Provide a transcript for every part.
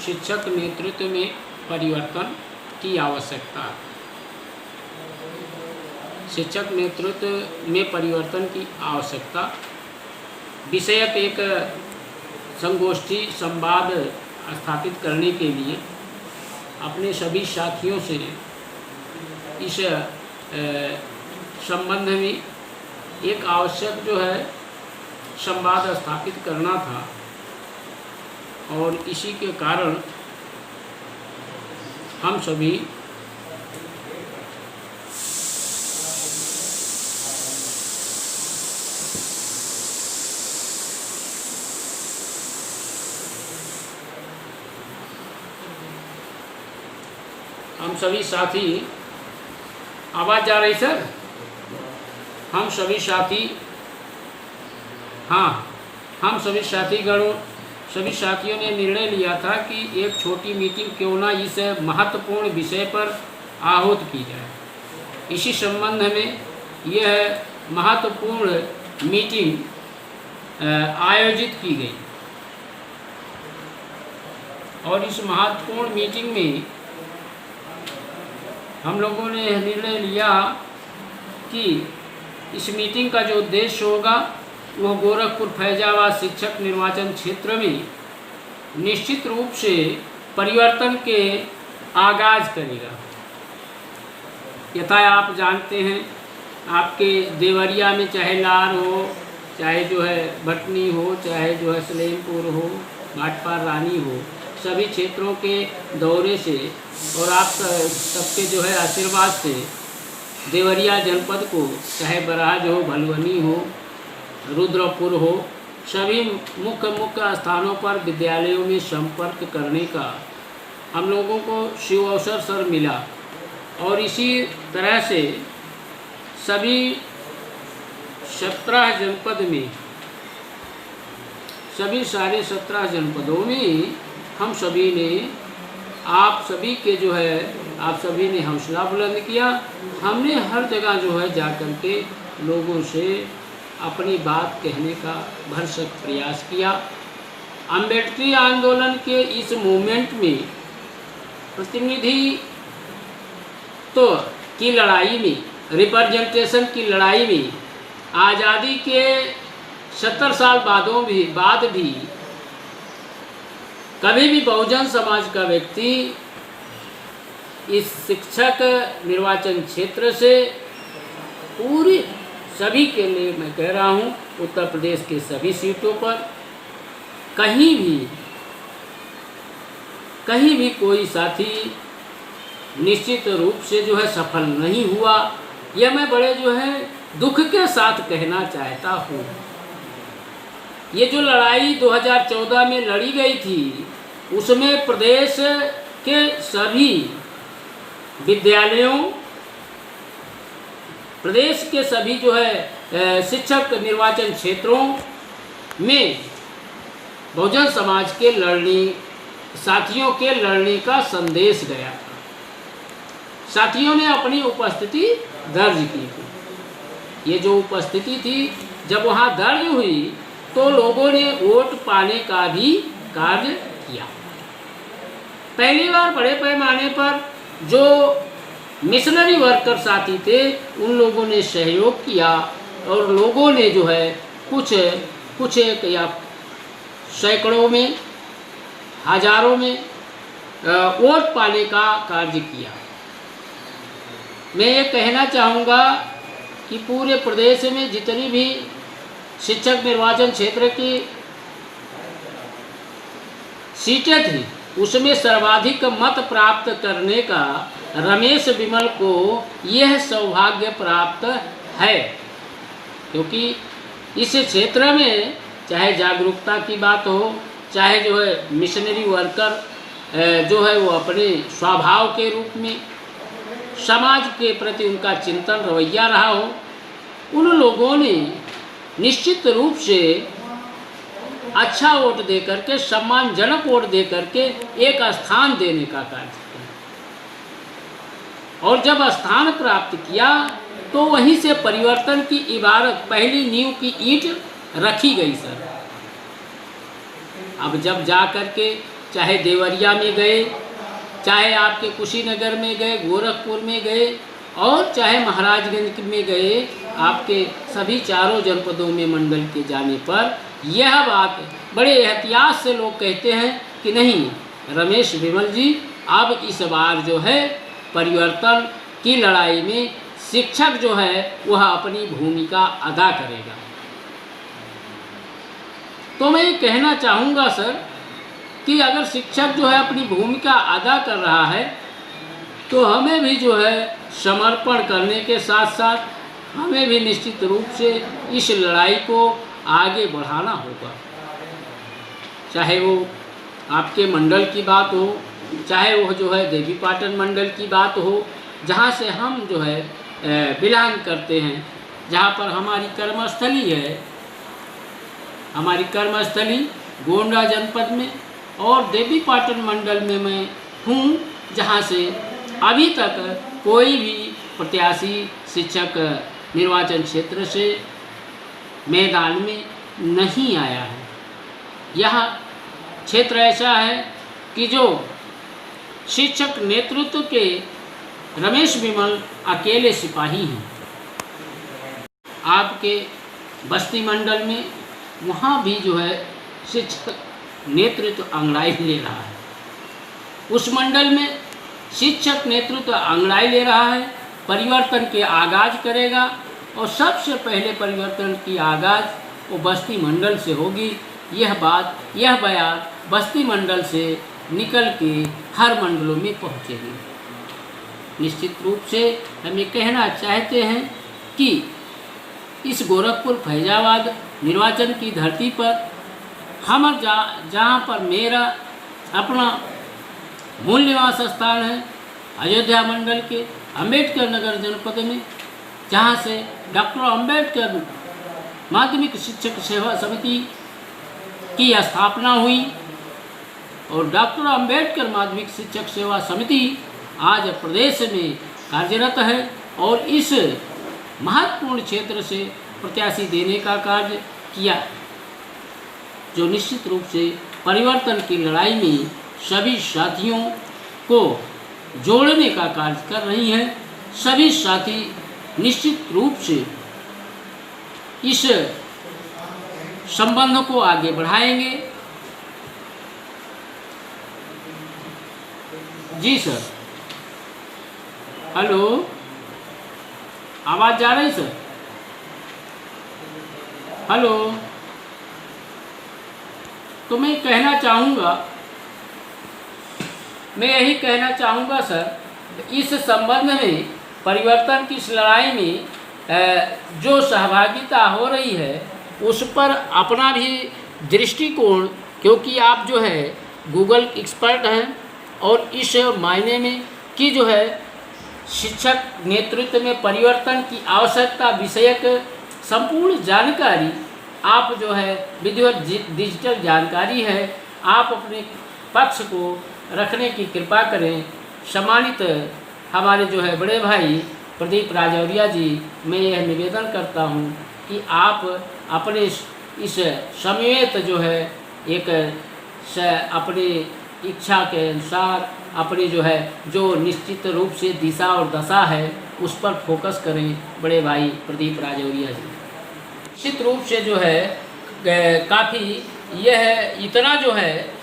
शिक्षक नेतृत्व में परिवर्तन की आवश्यकता। शिक्षक नेतृत्व में परिवर्तन की आवश्यकता विषयक एक संगोष्ठी संवाद स्थापित करने के लिए अपने सभी साथियों से इस संबंध में एक आवश्यक जो है संवाद स्थापित करना था, और इसी के कारण हम सभी साथी, आवाज़ जा रही सर? हम सभी साथियों ने निर्णय लिया था कि एक छोटी मीटिंग क्यों ना इस महत्वपूर्ण विषय पर आहूत की जाए। इसी संबंध में यह महत्वपूर्ण मीटिंग आयोजित की गई, और इस महत्वपूर्ण मीटिंग में हम लोगों ने निर्णय लिया कि इस मीटिंग का जो उद्देश्य होगा वह गोरखपुर फैजाबाद शिक्षक निर्वाचन क्षेत्र में निश्चित रूप से परिवर्तन के आगाज करेगा। यथा आप जानते हैं, आपके देवरिया में चाहे लार हो, चाहे जो है भटनी हो, चाहे जो है सलेमपुर हो, घाटपार रानी हो, सभी क्षेत्रों के दौरे से और आप सबके जो है आशीर्वाद से देवरिया जनपद को, चाहे बराज हो, भलवनी हो, रुद्रपुर हो, सभी मुख्य स्थानों पर विद्यालयों में संपर्क करने का हम लोगों को शिव अवसर सर मिला। और इसी तरह से सभी 17 जनपद में, सभी सारे 17 जनपदों में हम सभी ने, आप सभी के जो है, आप सभी ने हौसला बुलंद किया। हमने हर जगह जो है जाकर के लोगों से अपनी बात कहने का भरसक प्रयास किया। अम्बेडकरी आंदोलन के इस मूवमेंट में प्रतिनिधि तो की लड़ाई में, रिप्रेजेंटेशन की लड़ाई में आज़ादी के 70 साल बाद भी कभी भी बहुजन समाज का व्यक्ति इस शिक्षक निर्वाचन क्षेत्र से पूरी सभी के लिए मैं कह रहा हूँ, उत्तर प्रदेश के सभी सीटों पर कहीं भी कोई साथी निश्चित रूप से जो है सफल नहीं हुआ। यह मैं बड़े जो है दुख के साथ कहना चाहता हूँ। ये जो लड़ाई 2014 में लड़ी गई थी, उसमें प्रदेश के सभी विद्यालयों, प्रदेश के सभी जो है शिक्षक निर्वाचन क्षेत्रों में बहुजन समाज के साथियों के लड़ने का संदेश गया था। साथियों ने अपनी उपस्थिति दर्ज की थी। ये जो उपस्थिति थी, जब वहाँ दर्ज हुई तो लोगों ने वोट पाने का भी कार्य किया। पहली बार बड़े पैमाने पर जो मिशनरी वर्कर साथी थे, उन लोगों ने सहयोग किया, और लोगों ने जो है कुछ एक या सैकड़ों में, हजारों में वोट पाने का कार्य किया। मैं ये कहना चाहूँगा कि पूरे प्रदेश में जितनी भी शिक्षक निर्वाचन क्षेत्र की सीटें थी, उसमें सर्वाधिक मत प्राप्त करने का रमेश बिमल को यह सौभाग्य प्राप्त है, क्योंकि इस क्षेत्र में चाहे जागरूकता की बात हो, चाहे जो है मिशनरी वर्कर जो है वो अपने स्वभाव के रूप में समाज के प्रति उनका चिंतन रवैया रहा हो, उन लोगों ने निश्चित रूप से अच्छा वोट दे करके, सम्मानजनक वोट दे करके एक स्थान देने का कार्य किया। और जब स्थान प्राप्त किया तो वहीं से परिवर्तन की इबारत, पहली नींव की ईंट रखी गई सर। अब जब जा कर के चाहे देवरिया में गए, चाहे आपके कुशीनगर में गए, गोरखपुर में गए, और चाहे महाराजगंज में गए, आपके सभी चारों जनपदों में मंडल के जाने पर यह बात बड़े एहतियात से लोग कहते हैं कि नहीं, रमेश बिमल जी अब इस बार जो है परिवर्तन की लड़ाई में शिक्षक जो है वह अपनी भूमिका अदा करेगा। तो मैं ये कहना चाहूँगा सर कि अगर शिक्षक जो है अपनी भूमिका अदा कर रहा है तो हमें भी जो है समर्पण करने के साथ साथ हमें भी निश्चित रूप से इस लड़ाई को आगे बढ़ाना होगा। चाहे वो आपके मंडल की बात हो, चाहे वो जो है देवीपाटन मंडल की बात हो, जहाँ से हम जो है बिलोंग करते हैं, जहाँ पर हमारी कर्मस्थली है, हमारी कर्मस्थली गोंडा जनपद में, और देवीपाटन मंडल में मैं हूँ, जहाँ से अभी तक कोई भी प्रत्याशी शिक्षक निर्वाचन क्षेत्र से मैदान में नहीं आया है। यह क्षेत्र ऐसा है कि जो शिक्षक नेतृत्व के रमेश बिमल अकेले सिपाही हैं। आपके बस्ती मंडल में वहाँ भी जो है शिक्षक नेतृत्व अंगड़ाई ले रहा है। उस मंडल में शिक्षक नेतृत्व अंगड़ाई ले रहा है, परिवर्तन के आगाज करेगा, और सबसे पहले परिवर्तन की आगाज वो बस्ती मंडल से होगी। यह बात, यह बयान बस्ती मंडल से निकल के हर मंडलों में पहुँचेगी। निश्चित रूप से हम ये कहना चाहते हैं कि इस गोरखपुर फैजाबाद निर्वाचन की धरती पर हम जहाँ पर मेरा अपना मूल निवास स्थान है, अयोध्या मंडल के अंबेडकर नगर जनपद में, जहाँ से डॉक्टर अंबेडकर माध्यमिक शिक्षक सेवा समिति की स्थापना हुई, और डॉक्टर अंबेडकर माध्यमिक शिक्षक सेवा समिति आज प्रदेश में कार्यरत है और इस महत्वपूर्ण क्षेत्र से प्रत्याशी देने का कार्य किया, जो निश्चित रूप से परिवर्तन की लड़ाई में सभी साथियों को जोड़ने का कार्य कर रही हैं। सभी साथी निश्चित रूप से इस संबंध को आगे बढ़ाएंगे। जी सर, हेलो, आवाज़ जा रही सर? हेलो, तो मैं यही कहना चाहूँगा सर, इस संबंध में परिवर्तन की इस लड़ाई में जो सहभागिता हो रही है उस पर अपना भी दृष्टिकोण, क्योंकि आप जो है गूगल एक्सपर्ट हैं और इस मायने में कि जो है शिक्षक नेतृत्व में परिवर्तन की आवश्यकता विषयक संपूर्ण जानकारी आप जो है विधिवत डिजिटल जानकारी है, आप अपने पक्ष को रखने की कृपा करें। सम्मानित हमारे जो है बड़े भाई प्रदीप राजौरिया जी, मैं यह निवेदन करता हूं कि आप अपने इस समवेत जो है एक अपनी इच्छा के अनुसार अपनी जो है जो निश्चित रूप से दिशा और दशा है उस पर फोकस करें बड़े भाई प्रदीप राजौरिया जी। निश्चित रूप से जो है काफ़ी यह इतना जो है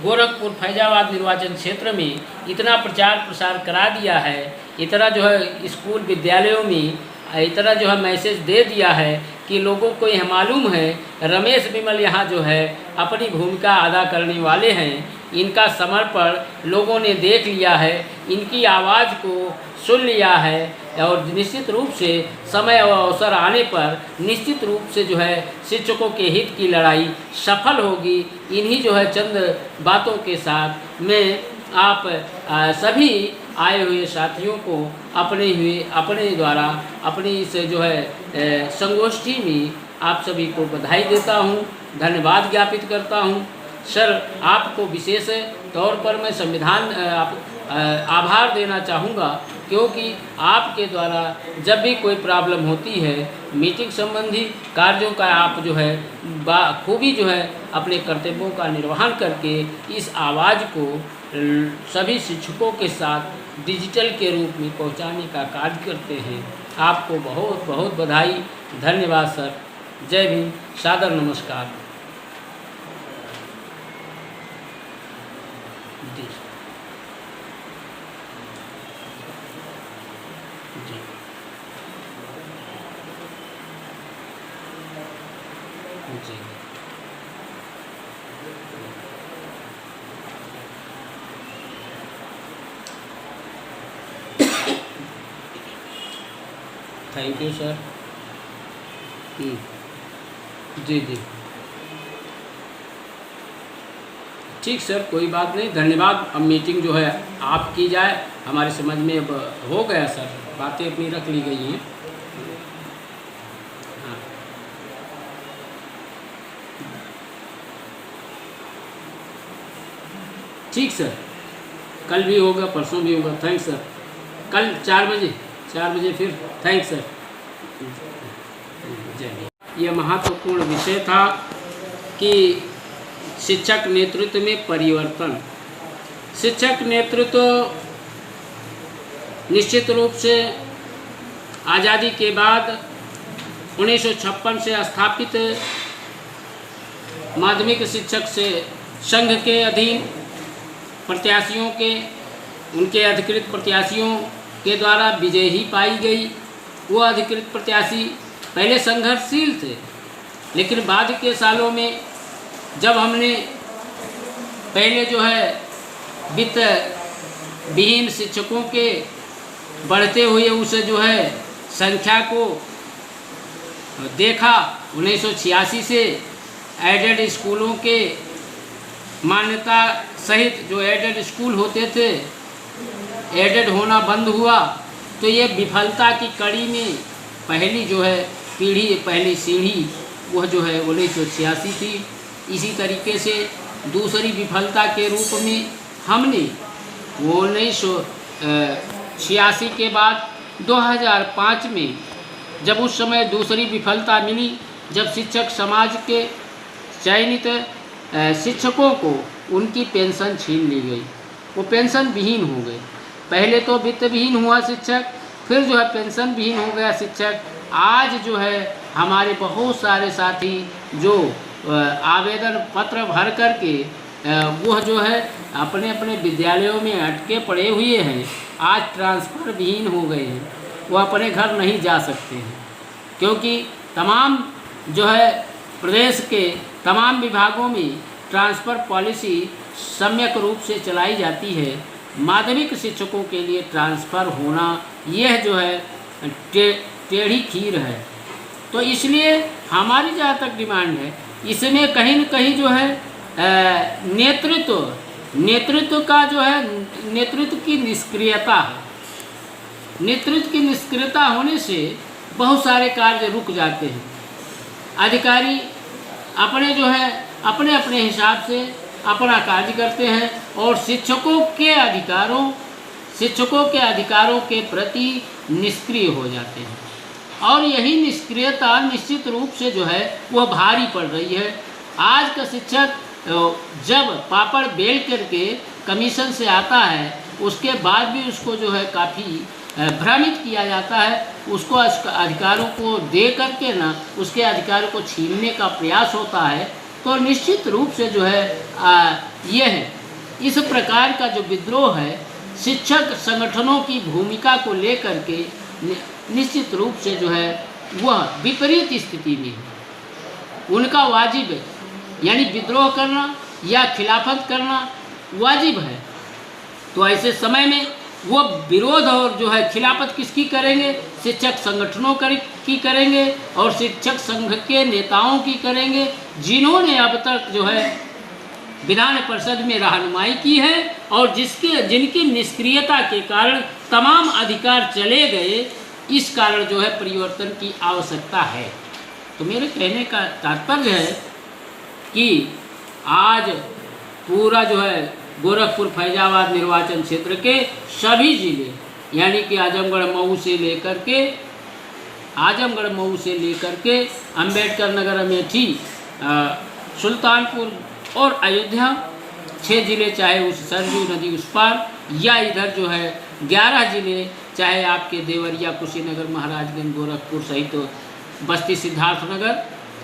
गोरखपुर फैजाबाद निर्वाचन क्षेत्र में इतना प्रचार प्रसार करा दिया है, इतना जो है स्कूल विद्यालयों में इतना जो है मैसेज दे दिया है कि लोगों को यह मालूम है रमेश बिमल यहाँ जो है अपनी भूमिका अदा करने वाले हैं। इनका समर्पण लोगों ने देख लिया है, इनकी आवाज़ को सुन लिया है, और निश्चित रूप से समय और अवसर आने पर निश्चित रूप से जो है शिक्षकों के हित की लड़ाई सफल होगी। इन्हीं जो है चंद बातों के साथ मैं आप सभी आए हुए साथियों को अपने द्वारा अपनी इस जो है संगोष्ठी में आप सभी को बधाई देता हूं, धन्यवाद ज्ञापित करता हूं। सर आपको विशेष तौर पर मैं संविधान आभार देना चाहूँगा, क्योंकि आपके द्वारा जब भी कोई प्रॉब्लम होती है मीटिंग संबंधी कार्यों का आप जो है खूबी जो है अपने कर्तव्यों का निर्वहन करके इस आवाज़ को सभी शिक्षकों के साथ डिजिटल के रूप में पहुंचाने का कार्य करते हैं। आपको बहुत बहुत बधाई, धन्यवाद सर। जय भीम, सादर नमस्कार। जी जी जी थैंक यू सर। जी जी ठीक सर, कोई बात नहीं, धन्यवाद। अब मीटिंग जो है आप की जाए, हमारे समझ में अब हो गया सर, बातें अपनी रख ली गई हैं। हाँ ठीक सर, कल भी होगा, परसों भी होगा। Thanks sir. कल 4 बजे फिर। Thanks sir. जय हिंद। यह महत्वपूर्ण विषय था कि शिक्षक नेतृत्व में परिवर्तन। शिक्षक नेतृत्व निश्चित रूप से आज़ादी के बाद 1956 से स्थापित माध्यमिक शिक्षक से संघ के अधीन प्रत्याशियों के, उनके अधिकृत प्रत्याशियों के द्वारा विजय ही पाई गई। वो अधिकृत प्रत्याशी पहले संघर्षशील थे, लेकिन बाद के सालों में जब हमने पहले जो है वित्त विहीन शिक्षकों के बढ़ते हुए उस जो है संख्या को देखा, 1986 से एडेड स्कूलों के मान्यता सहित जो एडेड स्कूल होते थे एडेड होना बंद हुआ, तो ये विफलता की कड़ी में पहली जो है पहली सीढ़ी वह जो है 1986 थी। इसी तरीके से दूसरी विफलता के रूप में हमने वो 1986 के बाद 2005 में जब उस समय दूसरी विफलता मिली, जब शिक्षक समाज के चयनित शिक्षकों को उनकी पेंशन छीन ली गई, वो पेंशन विहीन हो गए। पहले तो वित्त विहीन हुआ शिक्षक, फिर जो है पेंशन विहीन हो गया शिक्षक। आज जो है हमारे बहुत सारे साथी जो आवेदन पत्र भर करके वह जो है अपने अपने विद्यालयों में अटके पड़े हुए हैं, आज ट्रांसफ़र विहीन हो गए हैं, वो अपने घर नहीं जा सकते हैं, क्योंकि तमाम जो है प्रदेश के तमाम विभागों में ट्रांसफ़र पॉलिसी सम्यक रूप से चलाई जाती है। माध्यमिक शिक्षकों के लिए ट्रांसफ़र होना यह जो है टेढ़ी खीर है। तो इसलिए हमारी जहाँ तक डिमांड है, इसमें कहीं न कहीं जो है नेतृत्व का जो है नेतृत्व की निष्क्रियता है। नेतृत्व की निष्क्रियता होने से बहुत सारे कार्य रुक जाते हैं। अधिकारी अपने जो है अपने अपने हिसाब से अपना कार्य करते हैं और शिक्षकों के अधिकारों के प्रति निष्क्रिय हो जाते हैं, और यही निष्क्रियता निश्चित रूप से जो है वह भारी पड़ रही है। आज का शिक्षक जब पापड़ बेल करके कमीशन से आता है, उसके बाद भी उसको जो है काफ़ी भ्रमित किया जाता है, उसको अधिकारों को दे करके ना उसके अधिकारों को छीनने का प्रयास होता है। तो निश्चित रूप से जो है यह इस प्रकार का जो विद्रोह है शिक्षक संगठनों की भूमिका को लेकर के निश्चित रूप से जो है वह विपरीत स्थिति में है। उनका वाजिब है, यानी विद्रोह करना या खिलाफत करना वाजिब है। तो ऐसे समय में वो विरोध और जो है खिलाफत किसकी करेंगे? शिक्षक संगठनों की करेंगे और शिक्षक संघ के नेताओं की करेंगे, जिन्होंने अब तक जो है विधान परिषद में रहनुमाई की है और जिनकी निष्क्रियता के कारण तमाम अधिकार चले गए। इस कारण जो है परिवर्तन की आवश्यकता है। तो मेरे कहने का तात्पर्य है कि आज पूरा जो है गोरखपुर फैजाबाद निर्वाचन क्षेत्र के सभी जिले, यानी कि आजमगढ़ मऊ से लेकर के अंबेडकर नगर, अमेठी, सुल्तानपुर और अयोध्या, 6 जिले, चाहे उस सरयू नदी उस पार या इधर जो है 11 जिले, चाहे आपके देवरिया, कुशीनगर, महाराजगंज, गोरखपुर सहित तो बस्ती सिद्धार्थनगर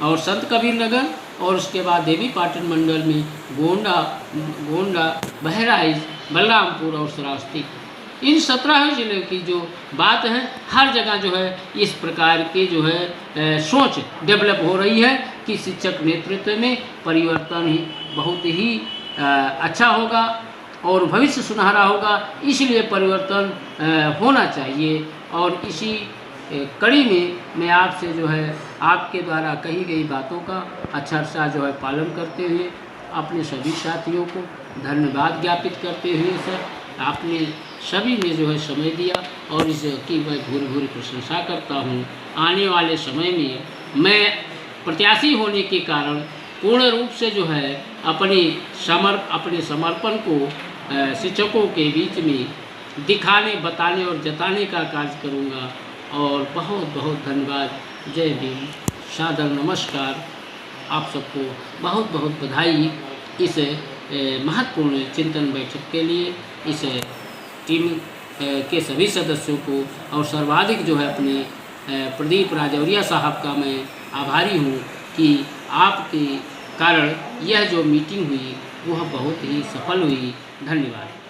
और संत कबीर नगर, और उसके बाद देवी पाटन मंडल में गोंडा, बहराइच, बलरामपुर और श्रावस्ती, इन 17 जिलों की जो बात है, हर जगह जो है इस प्रकार की जो है सोच डेवलप हो रही है कि शिक्षक नेतृत्व में परिवर्तन ही बहुत ही अच्छा होगा और भविष्य सुनहरा होगा। इसलिए परिवर्तन होना चाहिए और इसी कड़ी में मैं आपसे जो है आपके द्वारा कही गई बातों का अच्छा जो है पालन करते हुए अपने सभी साथियों को धन्यवाद ज्ञापित करते हुए सर, आपने सभी ने जो है समय दिया और इसकी मैं भूरी प्रशंसा करता हूँ। आने वाले समय में मैं प्रत्याशी होने के कारण पूर्ण रूप से जो है अपने समर्पण को शिक्षकों के बीच में दिखाने, बताने और जताने का कार्य करूँगा। और बहुत बहुत धन्यवाद। जय भीम, सादर नमस्कार। आप सबको बहुत बहुत बधाई इस महत्वपूर्ण चिंतन बैठक के लिए, इस टीम के सभी सदस्यों को और सर्वाधिक जो है अपने प्रदीप राजौरिया साहब का मैं आभारी हूँ कि आपके कारण यह जो मीटिंग हुई वह बहुत ही सफल हुई। धन्यवाद।